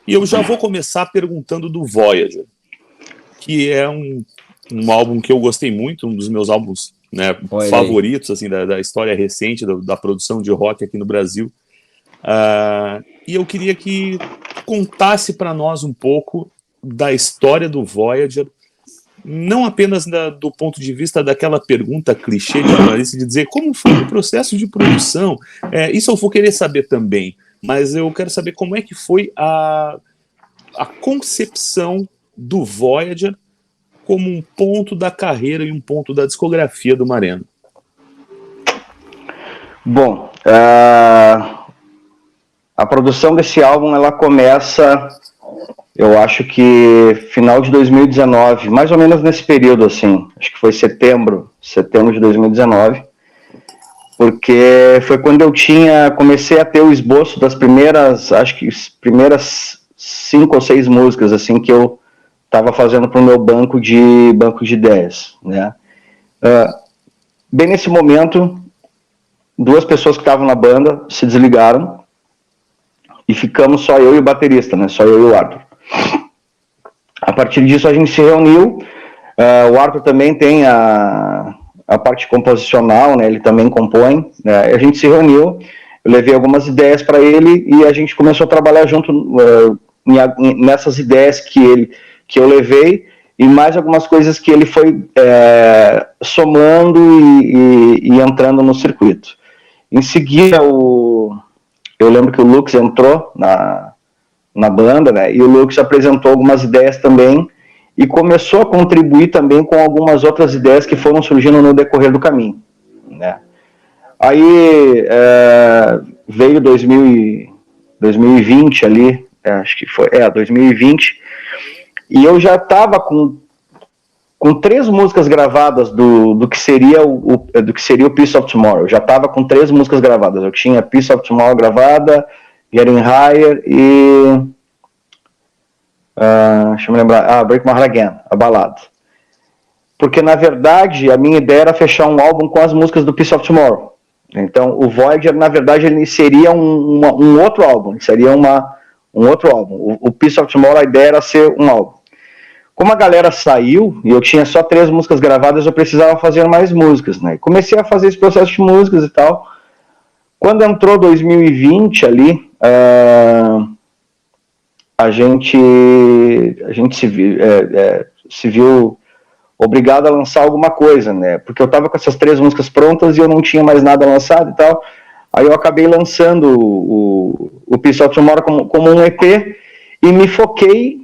E eu já vou começar perguntando do Voyager, que é um álbum que eu gostei muito, um dos meus álbuns, né, favoritos assim, da história recente da produção de rock aqui no Brasil. E eu queria que contasse para nós um pouco da história do Voyager, não apenas do ponto de vista daquela pergunta clichê de jornalista de dizer como foi o processo de produção. Isso eu vou querer saber também, mas eu quero saber como é que foi a concepção do Voyager como um ponto da carreira e um ponto da discografia do Mareno. Bom, a produção desse álbum ela começa, eu acho que final de 2019, mais ou menos nesse período assim, acho que foi setembro de 2019, porque foi quando eu comecei a ter o esboço das primeiras 5 ou 6 músicas assim que eu estava fazendo para o meu banco de ideias, né? Bem nesse momento, 2 pessoas que estavam na banda se desligaram e ficamos só eu e o baterista, né? Só eu e o Arthur. A partir disso a gente se reuniu. O Arthur também tem a parte composicional, né? Ele também compõe, né? A gente se reuniu, eu levei algumas ideias para ele e a gente começou a trabalhar junto nessas ideias que eu levei e mais algumas coisas que ele foi somando e entrando no circuito. Em seguida, eu lembro que o Lux entrou na banda, né? E o Lux apresentou algumas ideias também e começou a contribuir também com algumas outras ideias que foram surgindo no decorrer do caminho, né? Aí veio 2020 ali, acho que foi 2020, e eu já estava com 3 músicas gravadas do que seria o Piece of Tomorrow. Eu já estava com 3 músicas gravadas. Eu tinha Piece of Tomorrow gravada, Getting Higher e deixa eu me lembrar, Break My Heart Again, a balada. Porque na verdade a minha ideia era fechar um álbum com as músicas do Piece of Tomorrow. Então o Voyager na verdade ele seria um outro álbum, seria um outro álbum. O Piece of Tomorrow, a ideia era ser um álbum. Como a galera saiu e eu tinha só 3 músicas gravadas, eu precisava fazer mais músicas, né? Comecei a fazer esse processo de músicas e tal. Quando entrou 2020 ali, a gente se viu obrigado a lançar alguma coisa, né? Porque eu estava com essas 3 músicas prontas e eu não tinha mais nada lançado e tal. Aí eu acabei lançando o Piece of Tomorrow como um EP e me foquei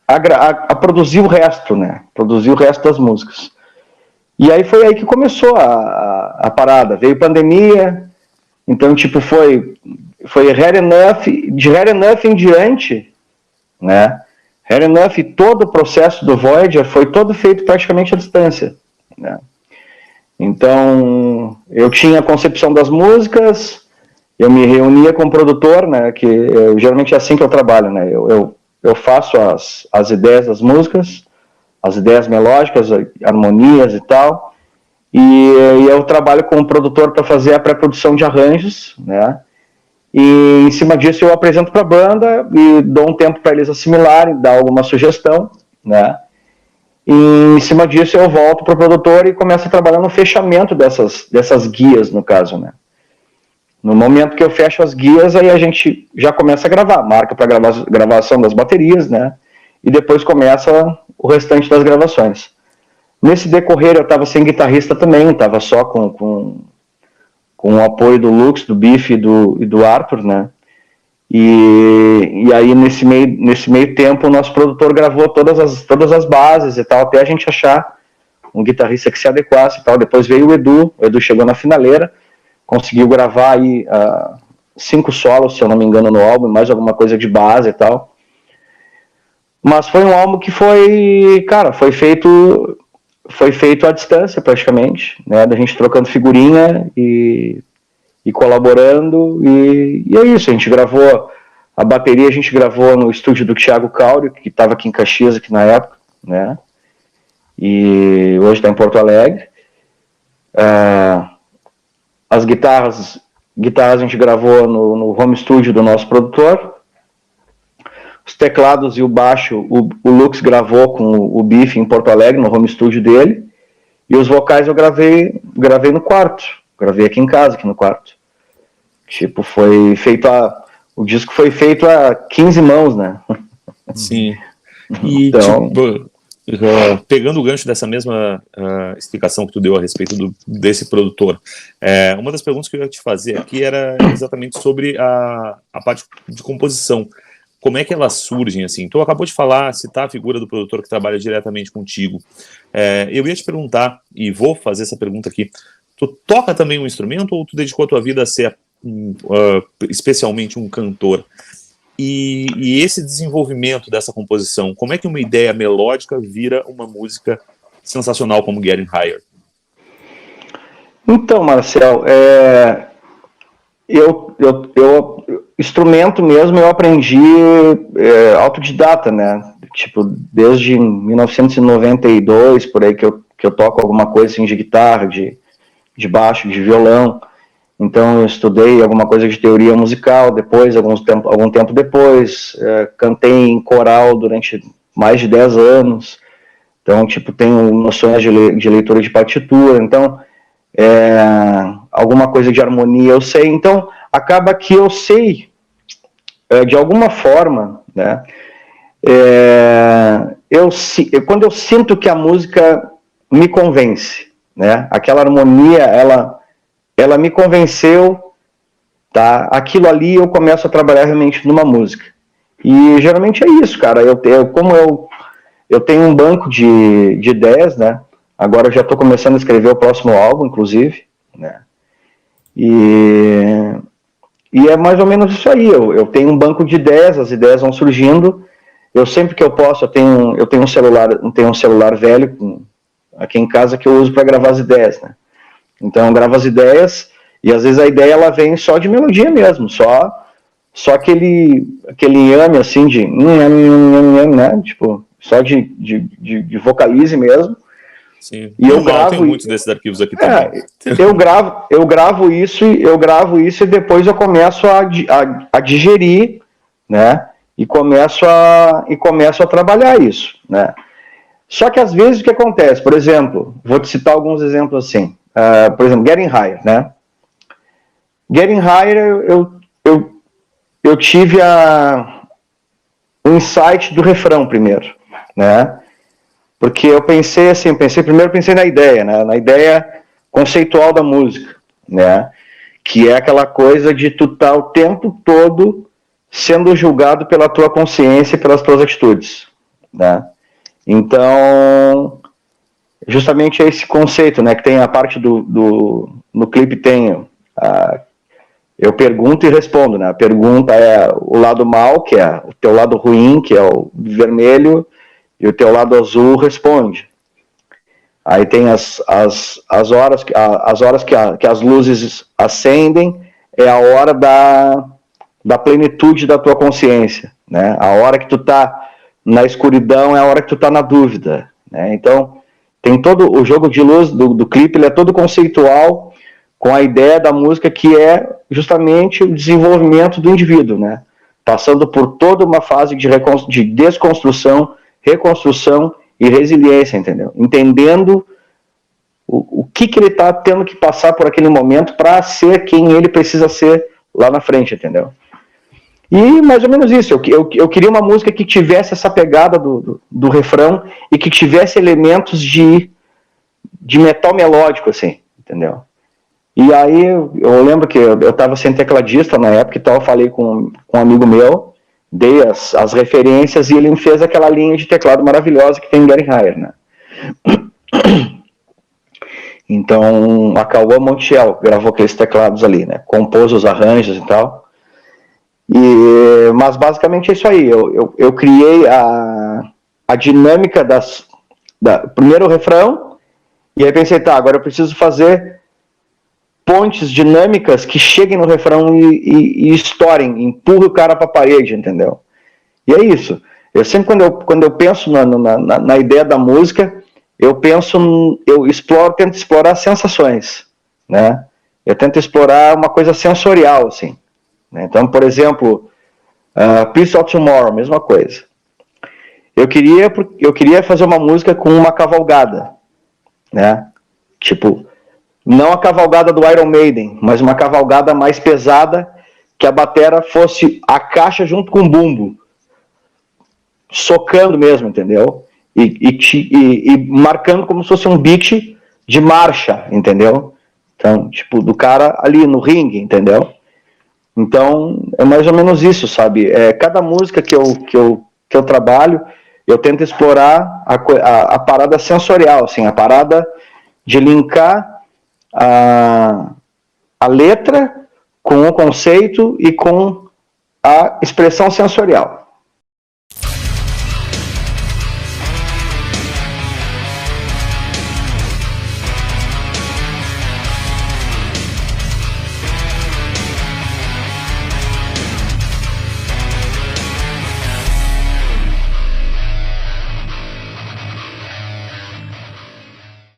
a produzir o resto, né? Produzir o resto das músicas. E aí foi aí que começou a parada. Veio pandemia, então tipo foi Had Enough, de Had Enough em diante, né? Had Enough, todo o processo do Voyager foi todo feito praticamente à distância, né? Então eu tinha a concepção das músicas, eu me reunia com o produtor, né? Que geralmente é assim que eu trabalho, né? Eu faço as ideias das músicas, as ideias melódicas, harmonias e tal, e eu trabalho com o produtor para fazer a pré-produção de arranjos, né? E em cima disso eu apresento para a banda e dou um tempo para eles assimilarem, dar alguma sugestão, né? E em cima disso eu volto para o produtor e começo a trabalhar no fechamento dessas guias, no caso, né? No momento que eu fecho as guias, aí a gente já começa a gravar, marca para gravação das baterias, né? E depois começa o restante das gravações. Nesse decorrer eu estava sem guitarrista também, estava só com o apoio do Lux, do Biff e do Arthur, né? E aí nesse meio tempo o nosso produtor gravou todas as bases e tal, até a gente achar um guitarrista que se adequasse e tal. Depois veio o Edu chegou na finaleira, conseguiu gravar aí 5 solos, se eu não me engano, no álbum, mais alguma coisa de base e tal. Mas foi um álbum que foi feito à distância praticamente, né? Da gente trocando figurinha e colaborando, e é isso. A gente gravou a bateria, a gente gravou no estúdio do Thiago Cáurio, que estava aqui em Caxias aqui na época, né? E hoje está em Porto Alegre. As guitarras a gente gravou no home studio do nosso produtor. os teclados e o baixo, o Lux gravou com o Biff em Porto Alegre, no home studio dele, e os vocais eu gravei no quarto, gravei aqui em casa, aqui no quarto. Tipo, o disco foi feito a 15 mãos, né? Sim. E, então... tipo, pegando o gancho dessa mesma explicação que tu deu a respeito desse produtor, uma das perguntas que eu ia te fazer aqui era exatamente sobre a parte de composição. Como é que elas surgem, assim? Tu acabou de citar a figura do produtor que trabalha diretamente contigo. Eu ia te perguntar, e vou fazer essa pergunta aqui, tu toca também um instrumento ou tu dedicou a tua vida a ser especialmente um cantor? E esse desenvolvimento dessa composição, como é que uma ideia melódica vira uma música sensacional como Getting Higher? Então, Marcel, instrumento mesmo eu aprendi autodidata, né? Tipo, desde 1992, por aí que eu toco alguma coisa assim, de guitarra, de baixo, de violão. Então eu estudei alguma coisa de teoria musical, depois, algum tempo depois, cantei em coral durante mais de 10 anos, então tipo, tenho noções de leitura de partitura, então alguma coisa de harmonia eu sei, então acaba que eu sei, de alguma forma, né, quando eu sinto que a música me convence, né, aquela harmonia, ela me convenceu, tá? Aquilo ali eu começo a trabalhar realmente numa música. E geralmente é isso, cara. Como eu tenho um banco de ideias, né? Agora eu já estou começando a escrever o próximo álbum, inclusive, né? E é mais ou menos isso aí. Eu tenho um banco de ideias, as ideias vão surgindo. Eu sempre que eu posso, eu tenho um celular velho aqui em casa que eu uso para gravar as ideias, né? Então eu gravo as ideias e às vezes a ideia ela vem só de melodia mesmo, só aquele ame assim de né? Tipo, só de vocalize mesmo. Sim. E eu gravo, tem muitos desses arquivos aqui também. Eu gravo isso e depois eu começo a digerir, né? E começo a trabalhar isso, né? Só que às vezes o que acontece, por exemplo, vou te citar alguns exemplos assim. Por exemplo, Getting Higher, né? Getting Higher, eu tive o insight do refrão primeiro, né? Porque eu pensei na ideia, né? Na ideia conceitual da música, né? Que é aquela coisa de tu estar o tempo todo sendo julgado pela tua consciência e pelas tuas atitudes, né? Então, justamente esse conceito, né, que tem a parte no clipe tem eu pergunto e respondo, né, a pergunta é o lado mal, que é o teu lado ruim, que é o vermelho, e o teu lado azul responde. Aí tem as horas que as luzes acendem, é a hora da plenitude da tua consciência, né, a hora que tu tá na escuridão é a hora que tu tá na dúvida, né, então tem todo o jogo de luz do clipe, ele é todo conceitual com a ideia da música que é justamente o desenvolvimento do indivíduo, né? Passando por toda uma fase de desconstrução, reconstrução e resiliência, entendeu? Entendendo o que ele está tendo que passar por aquele momento para ser quem ele precisa ser lá na frente, entendeu? E mais ou menos isso, eu queria uma música que tivesse essa pegada do refrão e que tivesse elementos de metal melódico, assim, entendeu? E aí eu lembro que eu estava sem tecladista na época e tal, eu falei com um amigo meu, dei as referências e ele me fez aquela linha de teclado maravilhosa que tem em Getting Higher, né? Então a Cauã Montiel gravou aqueles teclados ali, né? Compôs os arranjos e tal. Mas basicamente é isso aí. Eu criei a dinâmica primeiro o refrão, e aí pensei, tá, agora eu preciso fazer pontes dinâmicas que cheguem no refrão e estourem, empurrem o cara para a parede, entendeu? E é isso. Eu sempre, quando eu penso na ideia da música, tento explorar sensações, né? Eu tento explorar uma coisa sensorial, assim. Então, por exemplo, Piece of Tomorrow, mesma coisa. Eu queria fazer uma música com uma cavalgada, né? Tipo, não a cavalgada do Iron Maiden, mas uma cavalgada mais pesada, que a batera fosse a caixa junto com o bumbo, socando mesmo, entendeu? E marcando como se fosse um beat de marcha, entendeu? Então, tipo, do cara ali no ringue, entendeu? Então, é mais ou menos isso, sabe? Cada música que eu trabalho, eu tento explorar a parada sensorial, assim, a parada de linkar a letra com o conceito e com a expressão sensorial.